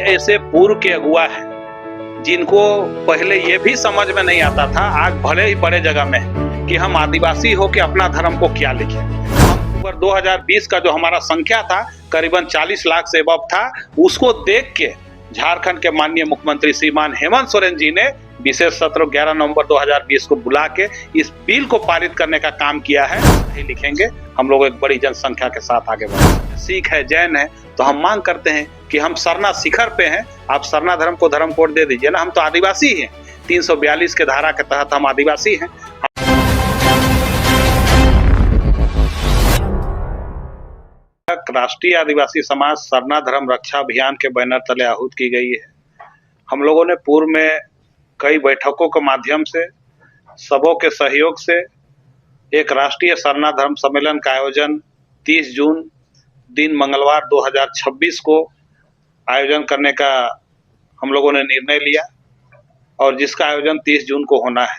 ऐसे पूर्व के अगुआ हैं जिनको पहले ये भी समझ में नहीं आता था, आज भले ही बड़े जगह में, कि हम आदिवासी हो के अपना धर्म को क्या लिखें। अक्टूबर 2020 का जो हमारा संख्या था करीबन 40 लाख से अबव था, उसको देख के झारखंड के माननीय मुख्यमंत्री श्रीमान हेमंत सोरेन जी ने विशेष सत्र 11 नवंबर 2020 को बुला के इस बिल को पारित करने का काम किया है। नहीं लिखेंगे, हम लोग एक बड़ी जनसंख्या के साथ आगे बढ़ेंगे। सिख है, जैन है, तो हम मांग करते हैं कि हम सरना शिखर पे हैं, आप सरना धर्म को धर्म कोड दे दीजिए ना। हम तो आदिवासी हैं, 342 के धारा के तहत हम आदिवासी हैं। राष्ट्रीय आदिवासी समाज सरना धर्म रक्षा अभियान के बैनर तले आहूत की गई है। हम लोगों ने पूर्व में कई बैठकों के माध्यम से, सबों के सहयोग से एक राष्ट्रीय सरना धर्म सम्मेलन का आयोजन 30 जून दिन मंगलवार 2026 को आयोजन करने का हम लोगों ने निर्णय लिया और जिसका आयोजन 30 जून को होना है।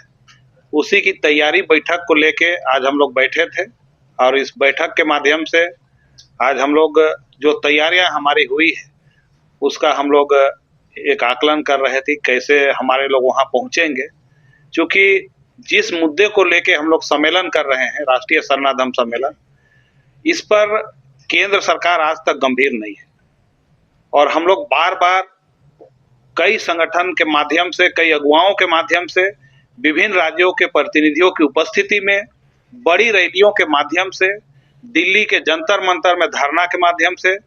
उसी की तैयारी बैठक को लेके आज हम लोग बैठे थे और इस बैठक के माध्यम से आज हम लोग जो तैयारियां हमारी हुई है उसका हम लोग एक आकलन कर रहे थे, कैसे हमारे लोग वहां पहुंचेंगे। क्योंकि जिस मुद्दे को लेके हम लोग सम्मेलन कर रहे हैं, राष्ट्रीय सरना धर्म सम्मेलन, इस पर केंद्र सरकार आज तक गंभीर नहीं है और हम लोग बार बार कई संगठन के माध्यम से, कई अगुवाओं के माध्यम से, विभिन्न राज्यों के प्रतिनिधियों की उपस्थिति में, बड़ी रैलियों के माध्यम से, दिल्ली के जंतर मंतर में धरना के माध्यम से,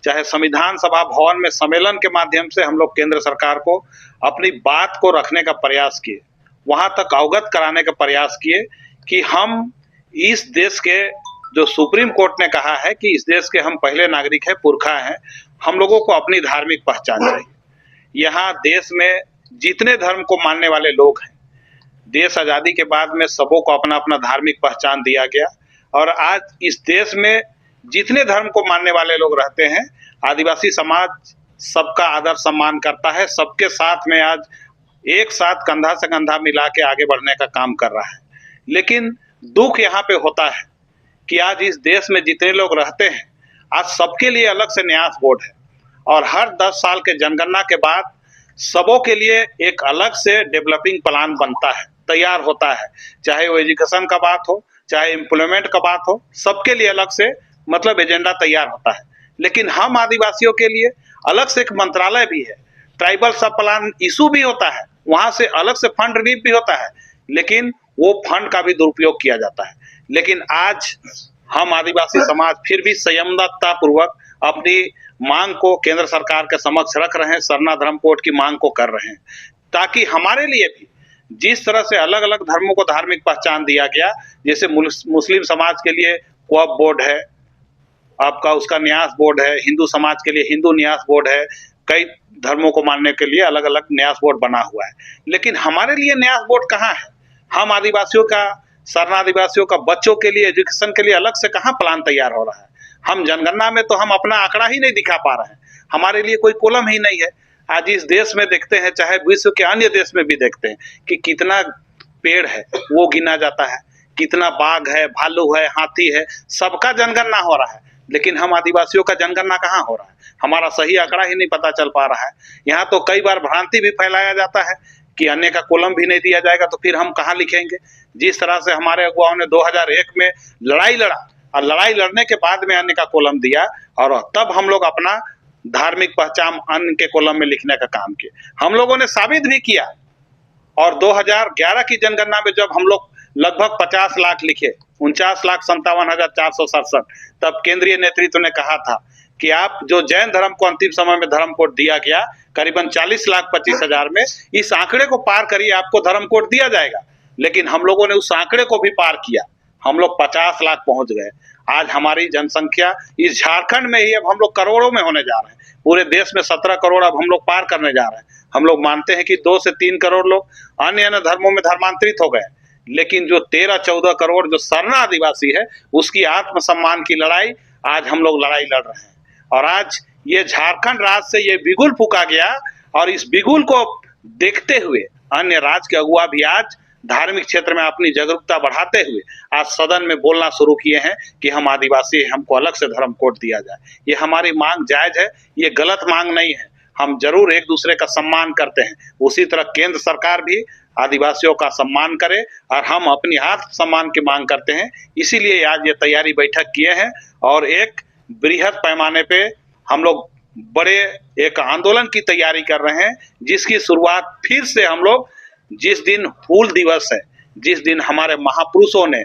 चाहे संविधान सभा भवन में सम्मेलन के माध्यम से हम लोग केंद्र सरकार को अपनी बात को रखने का प्रयास किए, वहां तक अवगत कराने का प्रयास किए कि हम इस देश के, जो सुप्रीम कोर्ट ने कहा है कि इस देश के हम पहले नागरिक हैं, पुरखा हैं, हम लोगों को अपनी धार्मिक पहचान चाहिए। यहाँ देश में जितने धर्म को मानने वाले लोग हैं, देश आजादी के बाद में सबों को अपना अपना धार्मिक पहचान दिया गया और आज इस देश में जितने धर्म को मानने वाले लोग रहते हैं, आदिवासी समाज सबका आदर सम्मान करता है, सबके साथ में आज एक साथ कंधा से कंधा मिला के आगे बढ़ने का काम कर रहा है। लेकिन दुख यहाँ पे होता है कि आज इस देश में जितने लोग रहते हैं, आज सबके लिए अलग से न्यास बोर्ड है और हर 10 साल के जनगणना के बाद सबों के लिए एक अलग से डेवलपिंग प्लान बनता है, तैयार होता है, चाहे वो एजुकेशन का बात हो, चाहे एम्प्लॉयमेंट का बात हो, सबके लिए अलग से मतलब एजेंडा तैयार होता है। लेकिन हम आदिवासियों के लिए अलग से एक मंत्रालय भी है, ट्राइबल सब प्लान इशू भी होता है, वहां से अलग से फंड रिलीफ भी होता है, लेकिन वो फंड का भी दुरुपयोग किया जाता है। लेकिन आज हम आदिवासी समाज फिर भी संयमता पूर्वक अपनी मांग को केंद्र सरकार के समक्ष रख रहे हैं, सरना धर्म कोड की मांग को कर रहे हैं, ताकि हमारे लिए भी जिस तरह से अलग अलग धर्मों को धार्मिक पहचान दिया गया, जैसे मुस्लिम समाज के लिए वक्फ बोर्ड है, आपका उसका न्यास बोर्ड है, हिंदू समाज के लिए हिंदू न्यास बोर्ड है, कई धर्मों को मानने के लिए अलग अलग न्यास बोर्ड बना हुआ है। लेकिन हमारे लिए न्यास बोर्ड कहाँ है? हम आदिवासियों का, सरना आदिवासियों का बच्चों के लिए, एजुकेशन के लिए अलग से कहाँ प्लान तैयार हो रहा है? हम जनगणना में तो हम अपना आंकड़ा ही नहीं दिखा पा रहे हैं, हमारे लिए कोई कॉलम ही नहीं है। आज इस देश में देखते हैं, चाहे विश्व के अन्य देश में भी देखते हैं कि कितना पेड़ है वो गिना जाता है, कितना बाघ है, भालू है, हाथी है, सबका जनगणना हो रहा है, लेकिन हम आदिवासियों का जनगणना कहाँ हो रहा है? हमारा सही आंकड़ा ही नहीं पता चल पा रहा है। यहाँ तो कई बार भ्रांति भी फैलाया जाता है कि अन्य का कॉलम भी नहीं दिया जाएगा, तो फिर हम कहाँ लिखेंगे? जिस तरह से हमारे अगुवाओं ने 2001 में लड़ाई लड़ा और लड़ाई लड़ने के बाद में अन्य का कॉलम दिया और तब हम लोग अपना धार्मिक पहचान अन्य के कॉलम में लिखने का काम किए। हम लोगों ने साबित भी किया और 2011 की जनगणना में जब हम लोग लगभग 50 लाख लिखे, 49,57,467, तब केंद्रीय नेतृत्व ने कहा था कि आप जो जैन धर्म को अंतिम समय में धर्म कोड दिया गया करीबन 40,25,000 में, इस आंकड़े को पार करिए, आपको धर्म कोड दिया जाएगा। लेकिन हम लोगों ने उस आंकड़े को भी पार किया, हम लोग 50 लाख पहुंच गए। आज हमारी जनसंख्या इस झारखंड में ही अब हम लोग करोड़ों में होने जा रहे हैं, पूरे देश में 17 करोड़ अब हम लोग पार करने जा रहे हैं। हम लोग मानते हैं कि 2 से 3 करोड़ लोग अन्य धर्मों में धर्मांतरित हो गए, लेकिन जो 13-14 करोड़ जो सरना आदिवासी है, उसकी आत्मसम्मान की लड़ाई आज हम लोग लड़ाई लड़ रहे हैं। और आज ये झारखंड राज्य से ये बिगुल फूका गया और इस बिगुल को देखते हुए अन्य राज्य के अगुआ भी आज धार्मिक क्षेत्र में अपनी जागरूकता बढ़ाते हुए आज सदन में बोलना शुरू किए हैं कि हम आदिवासी हैं, हमको अलग से धर्म कोड दिया जाए। ये हमारी मांग जायज है, ये गलत मांग नहीं है। हम जरूर एक दूसरे का सम्मान करते हैं, उसी तरह केंद्र सरकार भी आदिवासियों का सम्मान करे और हम अपनी आत्मसम्मान की मांग करते हैं। इसीलिए आज ये तैयारी बैठक किए हैं और एक बृहद पैमाने पे हम लोग बड़े एक आंदोलन की तैयारी कर रहे हैं, जिसकी शुरुआत फिर से हम लोग जिस दिन हूल दिवस है, जिस दिन हमारे महापुरुषों ने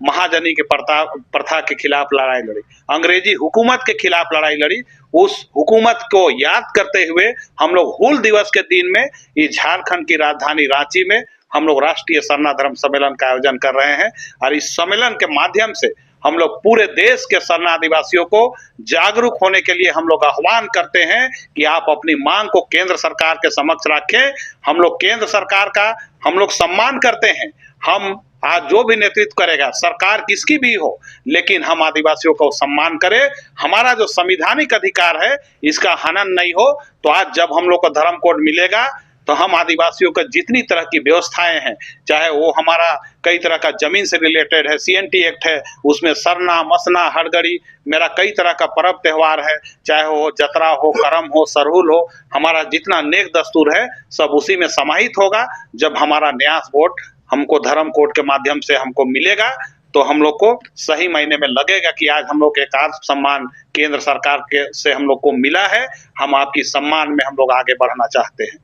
महाजनी के प्रथा के खिलाफ लड़ाई लड़ी, अंग्रेजी हुकूमत के खिलाफ लड़ाई लड़ी, उस हुकूमत को याद करते हुए हम लोग हूल दिवस के दिन में इस झारखंड की राजधानी रांची में हम लोग राष्ट्रीय सरना धर्म सम्मेलन का आयोजन कर रहे हैं। और इस सम्मेलन के माध्यम से हम लोग पूरे देश के सरना आदिवासियों को जागरूक होने के लिए हम लोग आह्वान करते हैं कि आप अपनी मांग को केंद्र सरकार के समक्ष रखें। हम लोग केंद्र सरकार का हम लोग सम्मान करते हैं। हम आज जो भी नेतृत्व करेगा, सरकार किसकी भी हो, लेकिन हम आदिवासियों को सम्मान करें। हमारा जो संवैधानिक अधिकार है इसका हनन नहीं हो। तो आज जब हम लोग को धर्म कोड मिलेगा तो हम आदिवासियों का जितनी तरह की व्यवस्थाएं हैं, चाहे वो हमारा कई तरह का जमीन से रिलेटेड है, CNT एक्ट है, उसमें सरना मसना हड़गड़ी मेरा कई तरह का पर्व त्यौहार है, चाहे वो जतरा हो, करम हो, सरहुल हो, हमारा जितना नेक दस्तूर है सब उसी में समाहित होगा। जब हमारा न्यास बोर्ड हमको धर्म कोड के माध्यम से हमको मिलेगा तो हम लोग को सही मायने में लगेगा कि आज हम लोग के एक सम्मान केंद्र सरकार के से हम लोग को मिला है। हम आपकी सम्मान में हम लोग आगे बढ़ना चाहते हैं।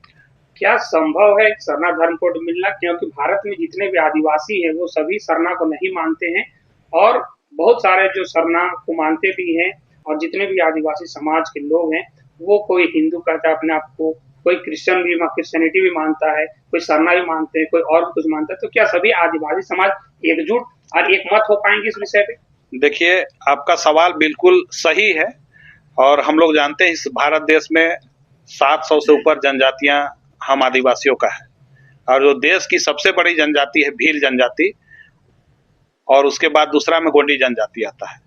क्या संभव है सरना धर्म कोड मिलना? क्योंकि भारत में जितने भी आदिवासी हैं वो सभी सरना को नहीं मानते हैं और बहुत सारे जो सरना को मानते भी हैं और जितने भी आदिवासी समाज के लोग हैं वो कोई हिंदू कहता है अपने आप को, कोई क्रिश्चियनिटी भी मानता है, कोई सरना भी मानते हैं, कोई और भी कुछ मानता है। तो क्या सभी आदिवासी समाज एकजुट और एक मत हो पाएंगे इस विषय पे? देखिए, आपका सवाल बिल्कुल सही है और हम लोग जानते हैं इस भारत देश में 700 से ऊपर जनजातियां हम आदिवासियों का है और जो देश की सबसे बड़ी जनजाति है भील जनजाति और उसके बाद दूसरा में गोंडी जनजाति आता है।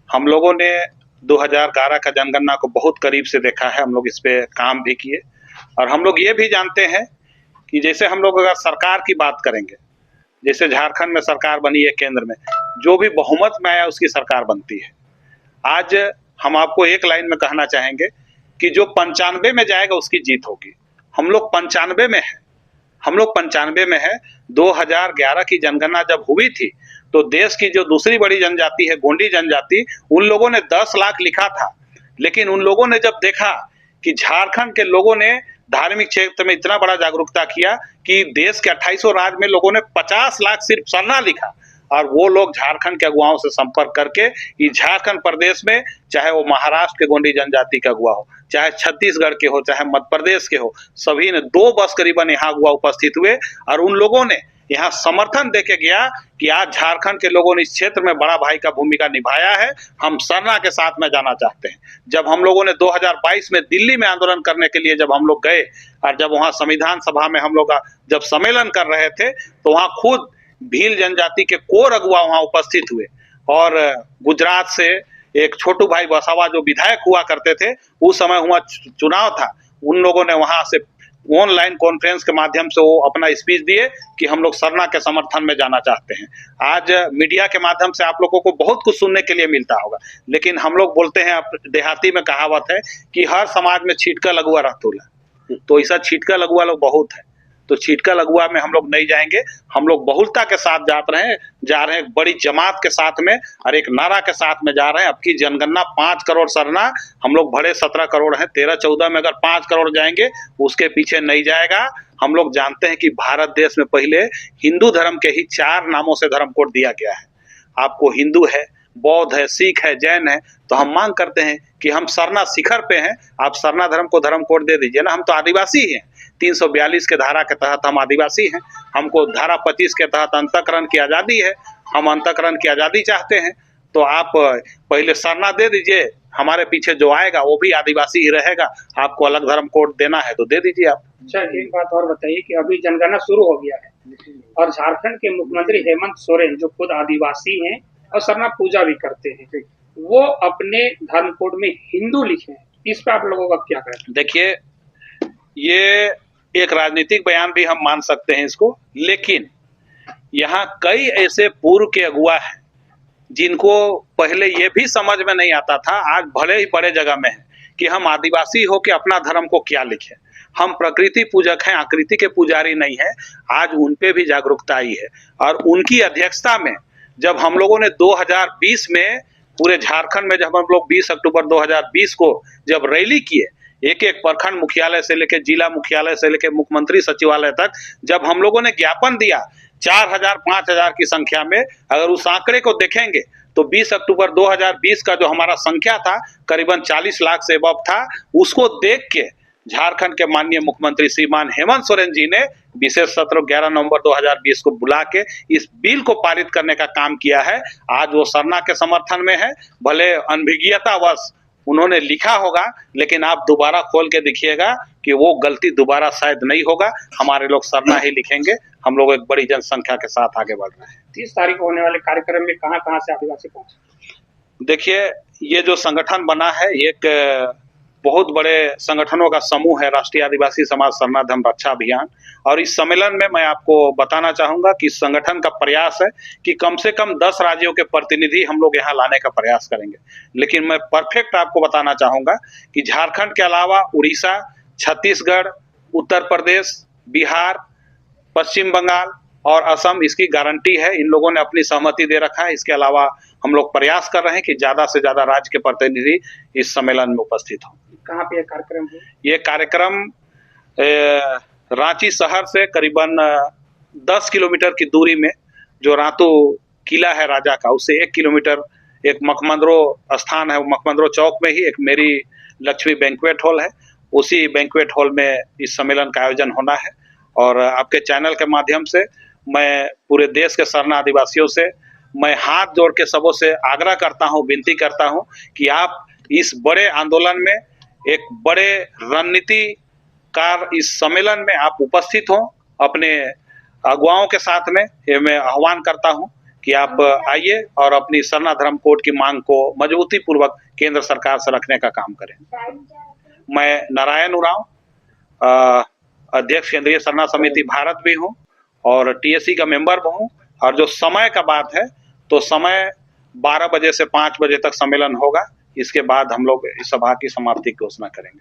हम लोगों ने 2011 का जनगणना को बहुत करीब से देखा है, हम लोग इस पे काम भी किए और हम लोग ये भी जानते हैं कि जैसे हम लोग अगर सरकार की बात करेंगे, जैसे झारखंड में सरकार बनी है केंद्र में, जो भी बहुमत में आया उसकी सरकार बनती है। आज हम आपको एक लाइन में कहना चाहेंगे कि जो 95 में जाएगा उसकी जीत होगी। हम लोग 95 में है, हम लोग 95 में है। 2011 की जनगणना जब हुई थी तो देश की जो दूसरी बड़ी जनजाति है गोंडी जनजाति, उन लोगों ने 10 लाख लिखा था, लेकिन उन लोगों ने जब देखा कि झारखंड के लोगों ने धार्मिक क्षेत्र में इतना बड़ा जागरूकता किया कि देश के 28 राज्य में लोगों ने 50 लाख सिर्फ सरना लिखा और वो लोग झारखंड के अगुवाओं से संपर्क करके इस झारखंड प्रदेश में, चाहे वो महाराष्ट्र के गोंडी जनजाति का अगुवा हो, चाहे छत्तीसगढ़ के हो, चाहे मध्य प्रदेश के हो, सभी ने 2 बस करीबन यहाँ अगुवा उपस्थित हुए और उन लोगों ने यहाँ समर्थन देके गया कि आज झारखंड के लोगों ने इस क्षेत्र में बड़ा भाई का भूमिका निभाया है, हम सरना के साथ में जाना चाहते हैं। जब हम लोगों ने 2022 में दिल्ली में आंदोलन करने के लिए जब हम लोग गए और जब वहाँ संविधान सभा में हम लोग जब सम्मेलन कर रहे थे तो वहाँ खुद भील जनजाति के कोर अगुवा वहाँ उपस्थित हुए और गुजरात से एक छोटू भाई वसावा जो विधायक हुआ करते थे, उस समय हुआ चुनाव था, उन लोगों ने वहाँ से ऑनलाइन कॉन्फ्रेंस के माध्यम से वो अपना स्पीच दिए कि हम लोग सरना के समर्थन में जाना चाहते हैं। आज मीडिया के माध्यम से आप लोगों को बहुत कुछ सुनने के लिए मिलता होगा, लेकिन हम लोग बोलते हैं, देहाती में कहावत है कि हर समाज में छिटका लगुआ रहतुला, तो ऐसा छिटका लगुआ लोग बहुत है। तो छिटका लगुआ में हम लोग नहीं जाएंगे, हम लोग बहुलता के साथ जा रहे हैं बड़ी जमात के साथ में और एक नारा के साथ में जा रहे हैं। अब की जनगणना 5 करोड़ सरना, हम लोग भरे 17 करोड़ हैं, 13-14 में अगर 5 करोड़ जाएंगे उसके पीछे नहीं जाएगा। हम लोग जानते हैं कि भारत देश में पहले हिंदू धर्म के ही 4 नामों से धर्म कोड दिया गया है। आपको हिंदू है, बौद्ध है, सिख है, जैन है, तो हम मांग करते हैं कि हम सरना शिखर पे हैं, आप सरना धर्म को धर्म कोड दे दीजिए ना। हम तो आदिवासी हैं, 342 के धारा के तहत हम आदिवासी हैं, हमको धारा 25 के तहत अंतःकरण की आज़ादी है, हम अंतःकरण की आज़ादी चाहते हैं। तो आप पहले सरना दे दीजिए, हमारे पीछे जो आएगा वो भी आदिवासी ही रहेगा। आपको अलग धर्म कोड देना है तो दे दीजिए आप। अच्छा, एक बात और बताइए कि अभी जनगणना शुरू हो गया है और झारखंड के मुख्यमंत्री हेमंत सोरेन जो खुद आदिवासी हैं और सरना पूजा भी करते हैं, वो अपने धर्म कोड में हिंदू लिखे हैं, इस पर आप लोगों का क्या कहना है? देखिए, ये एक राजनीतिक बयान भी हम मान सकते हैं इसको, लेकिन यहाँ कई ऐसे पूर्व के अगुवा हैं जिनको पहले ये भी समझ में नहीं आता था, आज भले ही बड़े जगह में है कि हम आदिवासी हो के अपना धर्म को क्या लिखें। हम प्रकृति पूजक हैं, आकृति के पुजारी नहीं हैं। आज उन पे भी जागरूकता आई है और उनकी अध्यक्षता में जब हम लोगों ने 2020 में पूरे झारखंड में जब हम लोग 20 अक्टूबर 2020 को जब रैली किए, एक एक प्रखंड मुख्यालय से लेकर जिला मुख्यालय से लेकर मुख्यमंत्री सचिवालय तक जब हम लोगों ने ज्ञापन दिया 4000 5000 की संख्या में, अगर उस आंकड़े को देखेंगे तो 20 अक्टूबर 2020 का जो हमारा संख्या था करीबन 40 लाख से अबव था। उसको देख के झारखंड के माननीय मुख्यमंत्री श्रीमान हेमंत सोरेन जी ने विशेष सत्र 11 नवंबर 2020 को बुला के इस बिल को पारित करने का काम किया है। आज वो सरना के समर्थन में है, भले अनभिज्ञतावश उन्होंने लिखा होगा, लेकिन आप दोबारा खोल के देखिएगा कि वो गलती दोबारा शायद नहीं होगा। हमारे लोग सरना ही लिखेंगे। हम लोग एक बड़ी जनसंख्या के साथ आगे बढ़ रहे हैं। 30 तारीख को होने वाले कार्यक्रम में कहां से आदिवासी पहुंचे? देखिए, ये जो संगठन बना है एक बहुत बड़े संगठनों का समूह है, राष्ट्रीय आदिवासी समाज सरना धर्म रक्षा अभियान। और इस सम्मेलन में मैं आपको बताना चाहूंगा कि इस संगठन का प्रयास है कि कम से कम 10 राज्यों के प्रतिनिधि हम लोग यहाँ लाने का प्रयास करेंगे। लेकिन मैं परफेक्ट आपको बताना चाहूंगा कि झारखंड के अलावा उड़ीसा, छत्तीसगढ़, उत्तर प्रदेश, बिहार, पश्चिम बंगाल और असम इसकी गारंटी है। इन लोगों ने अपनी सहमति दे रखा है। इसके अलावा हम लोग प्रयास कर रहे हैं कि ज्यादा से ज्यादा राज्य के प्रतिनिधि इस सम्मेलन में उपस्थित हों। कहाँ पे ये कार्यक्रम है? ये कार्यक्रम रांची शहर से करीबन 10 किलोमीटर की दूरी में जो रातू किला है राजा का, उससे 1 किलोमीटर एक मखमंदरो स्थान है। मखमंदरो चौक में ही एक मेरी लक्ष्मी बैंक्वेट हॉल है, उसी बैंक्वेट हॉल में इस सम्मेलन का आयोजन होना है। और आपके चैनल के माध्यम से मैं पूरे देश के सरना आदिवासियों से मैं हाथ जोड़ के सबों से आग्रह करता हूं, विनती करता हूं कि आप इस बड़े आंदोलन में, एक बड़े रणनीतिकार इस सम्मेलन में आप उपस्थित हों अपने अगुवाओं के साथ में। ये मैं आह्वान करता हूं कि आप आइए और अपनी सरना धर्म कोड की मांग को मजबूती पूर्वक केंद्र सरकार से रखने का काम करें। मैं नारायण उरांव, अध्यक्ष केंद्रीय सरना समिति भारत भी हूँ और टीएससी का मेंबर भी हूँ। और जो समय का बात है तो समय 12 बजे से 5 बजे तक सम्मेलन होगा। इसके बाद हम लोग इस सभा की समाप्ति की घोषणा करेंगे।